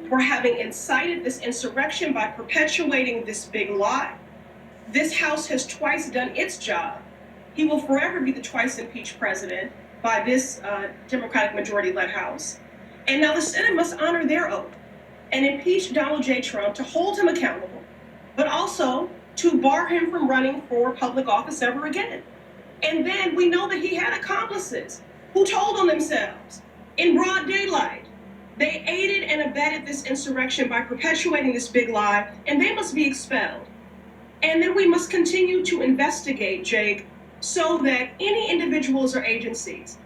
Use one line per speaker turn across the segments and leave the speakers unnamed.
for having incited this insurrection by perpetuating this big lie. This House has twice done its job. He will forever be the twice impeached president by this Democratic majority-led House. And now the Senate must honor their oath and impeach Donald J. Trump to hold him accountable, but also to bar him from running for public office ever again. And then we know that he had accomplices who told on themselves in broad daylight. They aided and abetted this insurrection by perpetuating this big lie, and they must be expelled. And then we must continue to investigate, Jake, so that any individuals or agencies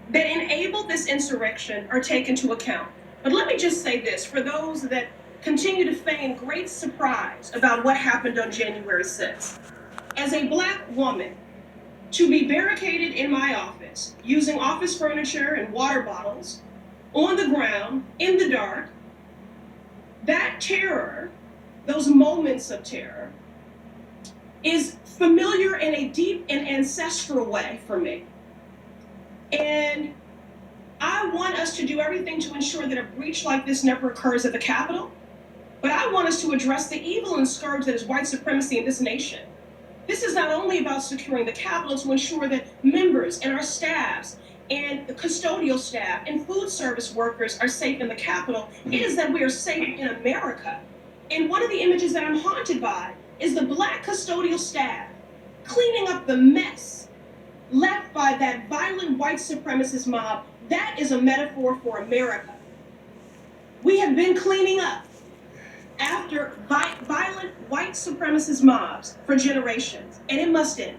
that enabled this insurrection are taken to account. But let me just say this, for those that continue to feign great surprise about what happened on January 6th. As a Black woman, to be barricaded in my office, using office furniture and water bottles, on the ground, in the dark, that terror, those moments of terror, is familiar in a deep and ancestral way for me. And I want us to do everything to ensure that a breach like this never occurs at the Capitol, but I want us to address the evil and scourge that is white supremacy in this nation. This is not only about securing the Capitol to ensure that members and our staffs and the custodial staff and food service workers are safe in the Capitol. It is that we are safe in America. And one of the images that I'm haunted by is the Black custodial staff cleaning up the mess left by that violent white supremacist mob. That is a metaphor for America. We have been cleaning up after violent white supremacist mobs for generations, and it must end.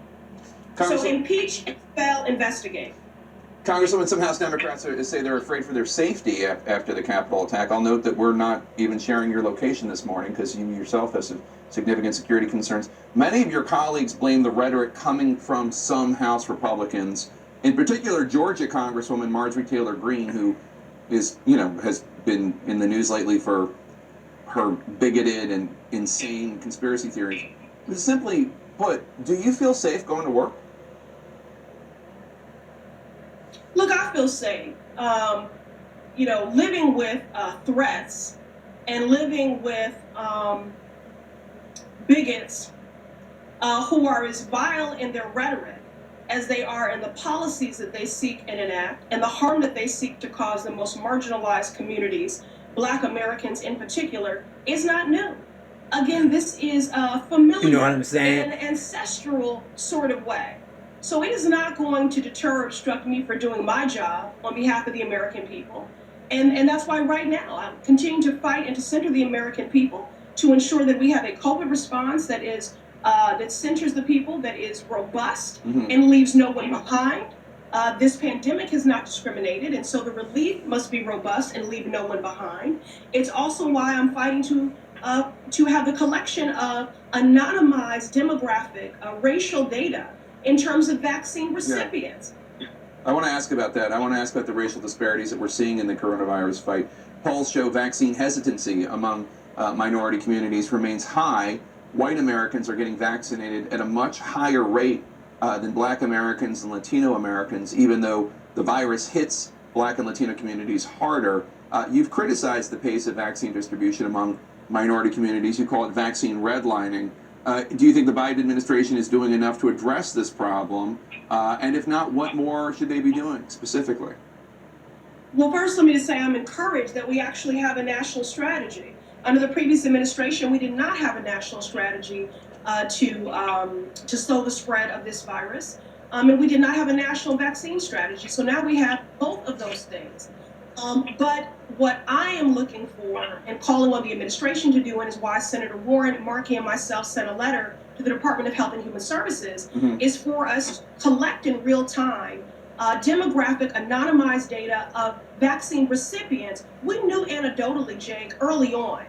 So impeach, expel, investigate.
Congresswoman, some House Democrats say they're afraid for their safety after the Capitol attack. I'll note that we're not even sharing your location this morning because you yourself have some significant security concerns. Many of your colleagues blame the rhetoric coming from some House Republicans, in particular Georgia Congresswoman Marjorie Taylor Greene, who is, has been in the news lately for her bigoted and insane conspiracy theories. Simply put, do you feel safe going to work?
Look, I feel safe. Living with threats and living with bigots who are as vile in their rhetoric as they are in the policies that they seek and enact and the harm that they seek to cause the most marginalized communities, Black Americans in particular, is not new. Again, this is familiar,
you know what I'm saying?
in an ancestral sort of way. So it is not going to deter or obstruct me for doing my job on behalf of the American people. And that's why right now I'm continuing to fight and to center the American people to ensure that we have a COVID response that is that centers the people, that is robust, and leaves no one behind. This pandemic has not discriminated, and so the relief must be robust and leave no one behind. It's also why I'm fighting to have the collection of anonymized demographic racial data in terms of vaccine recipients.
Yeah. I want to ask about that. I want to ask about the racial disparities that we're seeing in the coronavirus fight. Polls show vaccine hesitancy among minority communities remains high. White Americans are getting vaccinated at a much higher rate than Black Americans and Latino Americans, even though the virus hits Black and Latino communities harder. You've criticized the pace of vaccine distribution among minority communities. You call it vaccine redlining. Do you think the Biden administration is doing enough to address this problem? And if not, what more should they be doing specifically?
Well, first, let me just say I'm encouraged that we actually have a national strategy. Under the previous administration, we did not have a national strategy to slow the spread of this virus. And we did not have a national vaccine strategy. So now we have both of those things. But what I am looking for and calling on the administration to do, and is why Senator Warren, Markey, and myself sent a letter to the Department of Health and Human Services, is for us to collect in real time demographic anonymized data of vaccine recipients. We knew anecdotally, Jake, early on,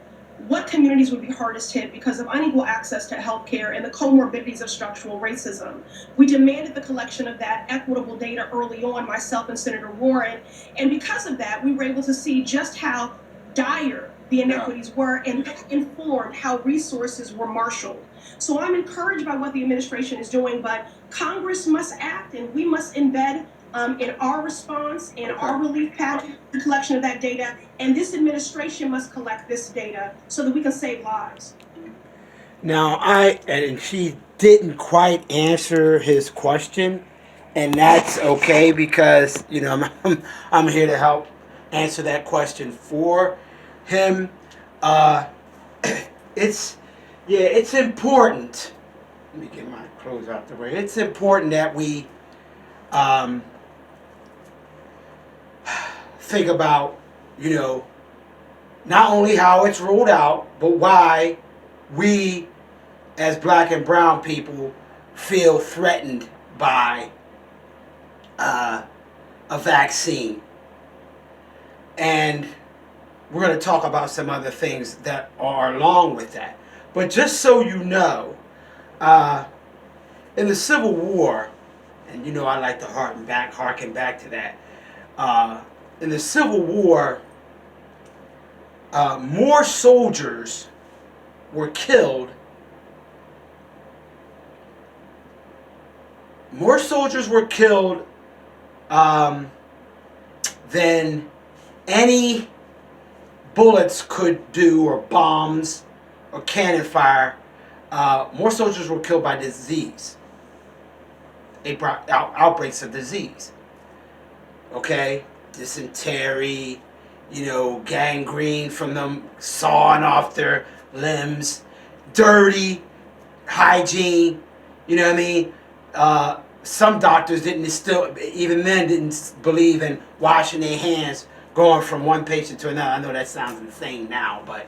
what communities would be hardest hit because of unequal access to health care and the comorbidities of structural racism. We demanded the collection of that equitable data early on, myself and Senator Warren, and because of that, we were able to see just how dire the inequities were, and that informed how resources were marshaled. So I'm encouraged by what the administration is doing, but Congress must act, and we must embed in our response, in
Okay.
our relief package, the collection of that data, and this administration must collect this data so that we can save lives.
Now, and she didn't quite answer his question, and that's okay because I'm here to help answer that question for him. It's it's important. Let me get my clothes out the way. It's important that we think about not only how it's rolled out, but why we as black and brown people feel threatened by a vaccine. And we're going to talk about some other things that are along with that. But just so you know, in the Civil War, and I like to harken back to that. In the Civil War, more soldiers were killed. More soldiers were killed than any bullets could do, or bombs, or cannon fire. More soldiers were killed by disease. Outbreaks of disease. Okay? Dysentery, gangrene from them sawing off their limbs, dirty hygiene, you know what I mean? Some doctors didn't believe in washing their hands going from one patient to another. I know that sounds insane now, but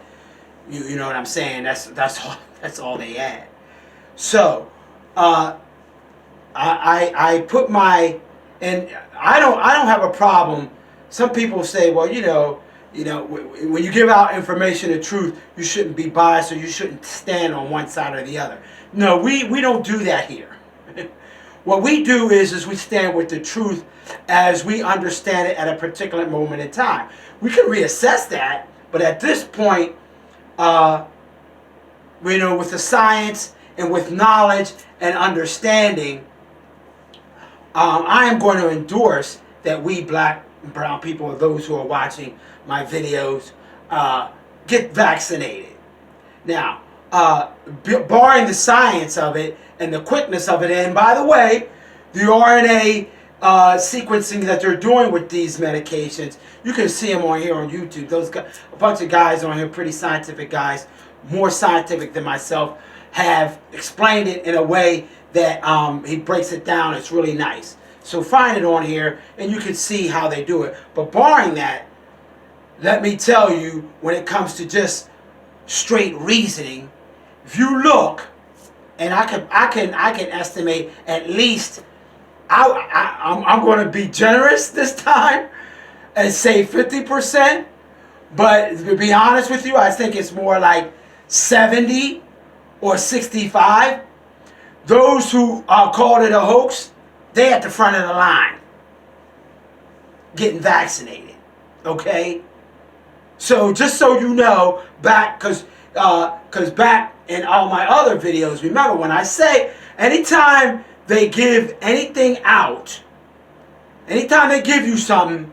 you know what I'm saying. That's all they had. So I put my, and I don't have a problem. Some people say, well, when you give out information and truth, you shouldn't be biased, or you shouldn't stand on one side or the other. No, we don't do that here. What we do is we stand with the truth as we understand it at a particular moment in time. We can reassess that, but at this point, with the science and with knowledge and understanding, I am going to endorse that we black and brown people, or those who are watching my videos, get vaccinated. Now, barring the science of it and the quickness of it, and by the way, the RNA sequencing that they're doing with these medications, you can see them on here on YouTube. Those guys, a bunch of guys on here, pretty scientific guys, more scientific than myself, have explained it in a way that he breaks it down. It's really nice. So find it on here, and you can see how they do it. But barring that, let me tell you, when it comes to just straight reasoning, if you look, and I can estimate at least, I'm going to be generous this time and say 50%. But to be honest with you, I think it's more like 70 or 65. Those who called it a hoax, they at the front of the line getting vaccinated. Okay? So just so you know, because back in all my other videos, remember when I say anytime they give anything out, anytime they give you something,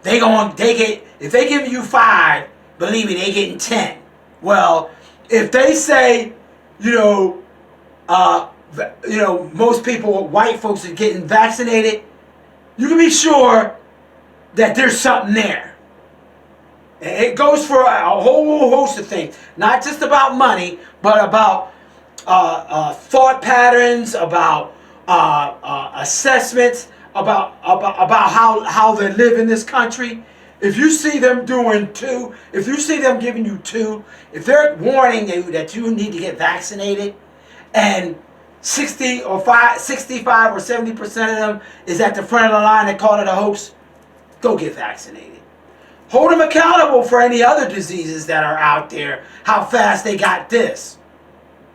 they gonna take it. If they give you 5, believe me, they getting 10. Well, if they say, most people, white folks, are getting vaccinated, you can be sure that there's something there. It goes for a whole host of things, not just about money, but about thought patterns, about assessments, about how they live in this country. If you see them doing 2, if you see them giving you 2, if they're warning you that you need to get vaccinated, and 65 or 70% of them is at the front of the line and call it a hoax, go get vaccinated. Hold them accountable for any other diseases that are out there, how fast they got this.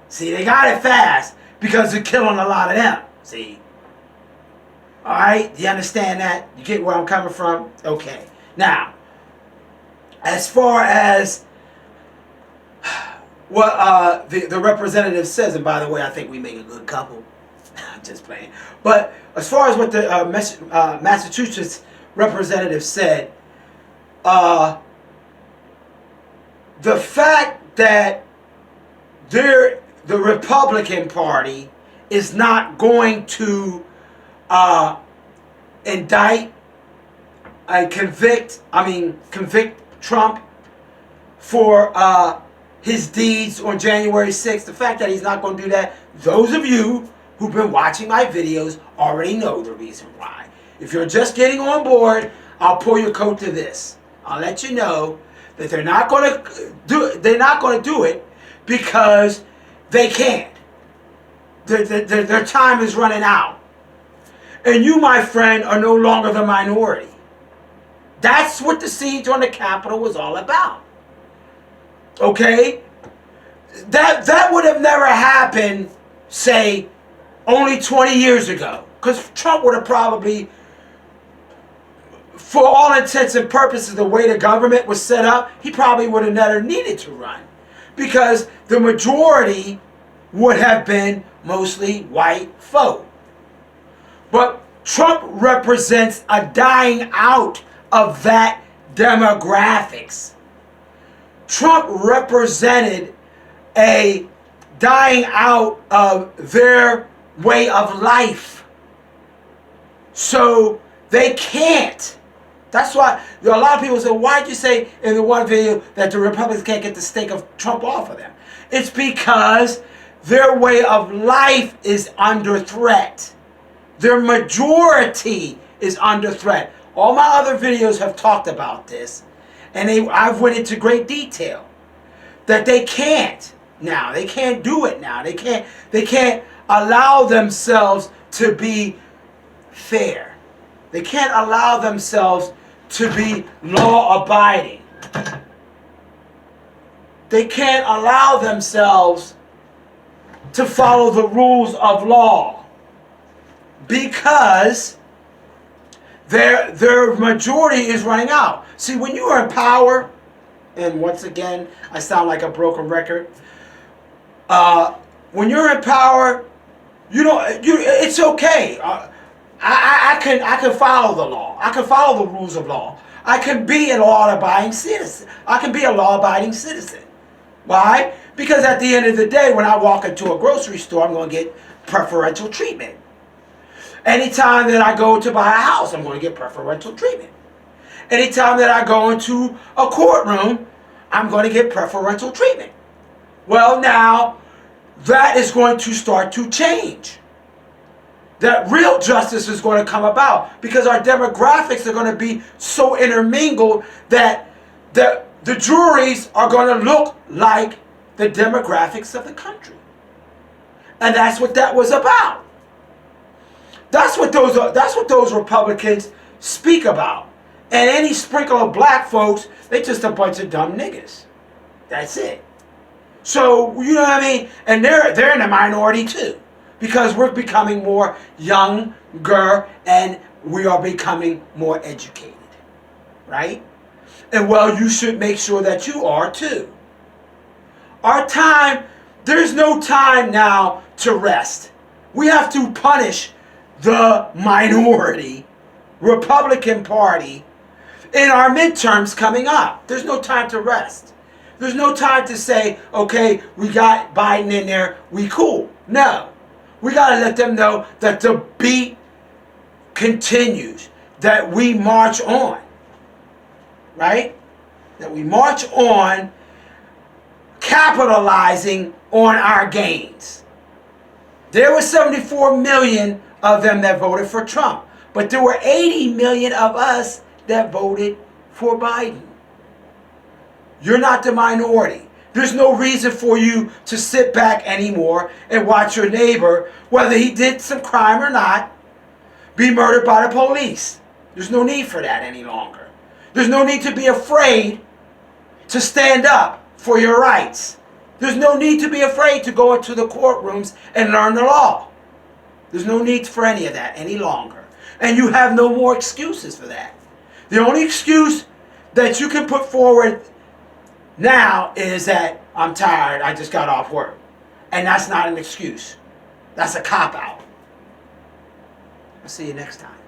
See, they got it fast because they're killing a lot of them. See? Alright, do you understand that? You get where I'm coming from? Okay. Now, as far as what the representative says, and by the way, I think we make a good couple. I'm just playing. But as far as what the Massachusetts representative said, the fact that the Republican Party is not going to indict and convict Trump for his deeds on January 6th, the fact that he's not going to do that, those of you who've been watching my videos already know the reason why. If you're just getting on board, I'll pull your coat to this. I'll let you know that they're not going to do it because they can't. Their time is running out. And you, my friend, are no longer the minority. That's what the siege on the Capitol was all about. Okay? That would have never happened, say, only 20 years ago. Because Trump would have probably, for all intents and purposes, the way the government was set up, he probably would have never needed to run. Because the majority would have been mostly white folk. But Trump represents a dying out of that demographics. Trump represented a dying out of their way of life. So they can't. That's why a lot of people say, why'd you say in the one video that the Republicans can't get the stink of Trump off of them? It's because their way of life is under threat. Their majority is under threat. All my other videos have talked about this, and I've went into great detail that they can't now. They can't do it now. They can't allow themselves to be fair. They can't allow themselves to be law-abiding. They can't allow themselves to follow the rules of law because their majority is running out. See, when you are in power, and once again, I sound like a broken record. When you're in power, it's okay. I can follow the law. I can follow the rules of law. I can be a law-abiding citizen. Why? Because at the end of the day, when I walk into a grocery store, I'm going to get preferential treatment. Anytime that I go to buy a house, I'm going to get preferential treatment. Anytime that I go into a courtroom, I'm going to get preferential treatment. Well, now, that is going to start to change. That real justice is going to come about because our demographics are going to be so intermingled that the juries are going to look like the demographics of the country. And that's what that was about. That's what those Republicans speak about. And any sprinkle of black folks, they just a bunch of dumb niggas. That's it. So, you know what I mean? And they're in the minority too. Because we're becoming more younger and we are becoming more educated. Right? And well, you should make sure that you are too. Our time, there's no time now to rest. We have to punish the minority Republican Party in our midterms coming up. There's no time to rest. There's no time to say, okay, we got Biden in there, we cool. No. We got to let them know that the beat continues, that we march on. Right? That we march on capitalizing on our gains. There were 74 million of them that voted for Trump. But there were 80 million of us that voted for Biden. You're not the minority. There's no reason for you to sit back anymore and watch your neighbor, whether he did some crime or not, be murdered by the police. There's no need for that any longer. There's no need to be afraid to stand up for your rights. There's no need to be afraid to go into the courtrooms and learn the law. There's no need for any of that any longer. And you have no more excuses for that. The only excuse that you can put forward now is that I'm tired, I just got off work. And that's not an excuse. That's a cop-out. I'll see you next time.